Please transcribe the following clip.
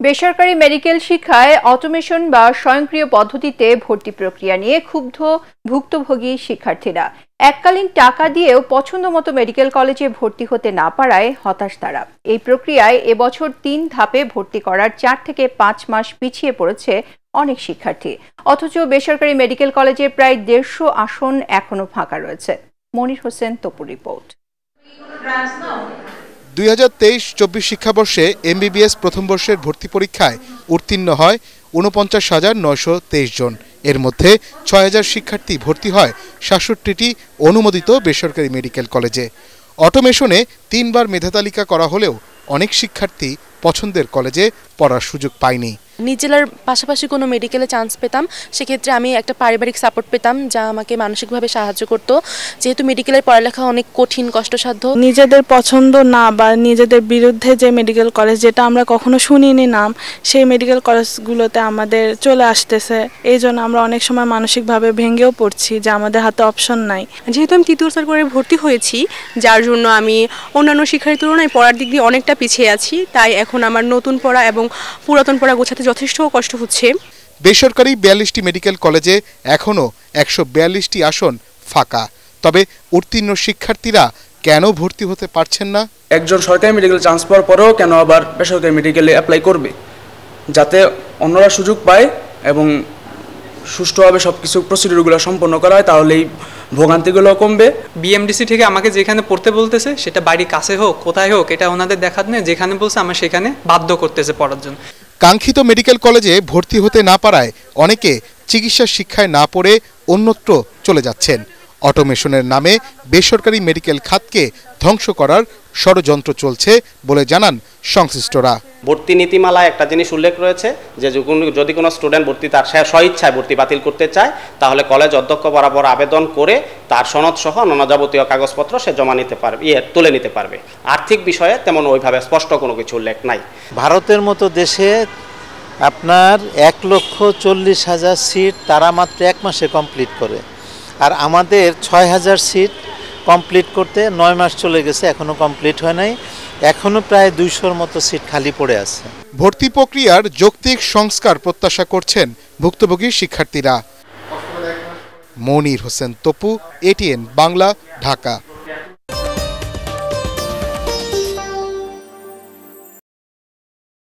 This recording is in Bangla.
বেসরকারি মেডিকেল শিক্ষায় অটোমেশন বা স্বয়ংক্রিয় পদ্ধতিতে ভর্তি প্রক্রিয়া নিয়ে ক্ষুব্ধ ভুক্তভোগী শিক্ষার্থীরা। এককালীন টাকা দিয়েও পছন্দমতো মেডিকেল কলেজে ভর্তি হতে না পারায় হতাশ তারা। এই প্রক্রিয়ায় এবছর ৩ ধাপে ভর্তি করার ৪ থেকে ৫ মাস পিছিয়ে পড়েছে অনেক শিক্ষার্থী। অথচ বেসরকারি মেডিকেল কলেজে প্রায় ১৫০ আসন এখনো ফাঁকা রয়েছে। মনির হোসেন তপুর রিপোর্ট। ২০২৩-২৪ শিক্ষাবর্ষে এমবিবিএস প্রথম বর্ষের ভর্তি পরীক্ষায় উত্তীর্ণ হয় ৪৯,৯২৩ জন। এর মধ্যে ৬,০০০ শিক্ষার্থী ভর্তি হয় ৬৭টি অনুমোদিত বেসরকারি মেডিকেল কলেজে। অটোমেশনে ৩ বার মেধাতালিকা করা হলেও অনেক শিক্ষার্থী পছন্দের কলেজে পড়ার সুযোগ পায়নি। নিজ জেলার পাশাপাশি কোনো মেডিকেলে চান্স পেতাম, সেক্ষেত্রে আমি একটা পারিবারিক সাপোর্ট পেতাম যা আমাকে মানসিকভাবে সাহায্য করত। যেহেতু মেডিকেলের পড়ালেখা অনেক কঠিন কষ্টসাধ্য, নিজেদের পছন্দ না বা নিজেদের বিরুদ্ধে যে মেডিকেল কলেজ যেটা আমরা কখনো শুনিনি নাম, সেই মেডিকেল কলেজগুলোতে আমাদের চলে আসতেছে। এই জন্য আমরা অনেক সময় মানসিকভাবে ভেঙেও পড়ছি যে আমাদের হাতে অপশন নাই। যেহেতু আমি তৃতীয় সার্কুলারে ভর্তি হয়েছি, যার জন্য আমি অন্যান্য শিক্ষার্থীর তুলনায় পড়ার দিক দিয়ে অনেকটা পিছিয়ে আছি। তাই এখন আমার নতুন পড়া এবং পুরাতন পড়া গোছাতে যথেষ্ট কষ্ট হচ্ছে। বেসরকারি ৪২টি মেডিকেল কলেজে এখনও ১৪২টি আসন ফাঁকা। তবে উত্তীর্ণ শিক্ষার্থীরা কেন ভর্তি হতে পারছেন না? একজন সরকারি মেডিকেল চান্স পাওয়ার পরেও কেন আবার বেসরকারি মেডিকেলে অ্যাপ্লাই করবে? যাতে অন্যরা সুযোগ পায় এবং সুষ্ঠুভাবে সব কিছু প্রসিডিউরগুলো সম্পন্ন করা হয়, তাহলেই ভোগান্তিগুলো কমবে। বিএমডিসি থেকে আমাকে যেখানে পড়তে বলতেছে, সেটা বাড়ির কাছে হোক কোথায় হোক, এটা ওনাদের দেখার নেই। যেখানে বলছে আমার সেখানে বাধ্য করতেছে পড়ার জন্য। কাঙ্ক্ষিত মেডিকেল কলেজে ভর্তি হতে না পারায় অনেকে চিকিৎসা শিক্ষায় না পড়ে অন্যত্র চলে যাচ্ছেন। অটোমেশনের নামে বেসরকারি মেডিকেল খাতকে ধ্বংস করার ষড়যন্ত্র চলছে বলে জানান সংশ্লিষ্টরা। ভর্তি নীতিমালায় একটা জিনিস উল্লেখ রয়েছে যে যদি কোনো স্টুডেন্ট ভর্তি তার স্বইচ্ছায় ভর্তি বাতিল করতে চায়, তাহলে কলেজ অধ্যক্ষ বরাবর আবেদন করে তার সনদ সহ অন্যান্য যাবতীয় কাগজপত্র সে জমা নিতে পারবে, তুলে নিতে পারবে। আর্থিক বিষয়ে তেমন ওইভাবে স্পষ্ট কোনো কিছু উল্লেখ নাই। ভারতের মতো দেশে আপনার ১,৪০,০০০ সিট তারা মাত্র ১ মাসে কমপ্লিট করে, আর আমাদের ৬,০০০ সিট কমপ্লিট করতে ৯ মাস চলে গেছে, এখনও কমপ্লিট হয় নাই। এখনও প্রায় ২০০-র মতো সিট খালি পড়ে আছে। ভর্তি প্রক্রিয়ার যৌক্তিক সংস্কার প্রত্যাশা করছেন ভুক্তভোগী শিক্ষার্থীরা। মনির হোসেন তপু, এটিএন বাংলা, ঢাকা।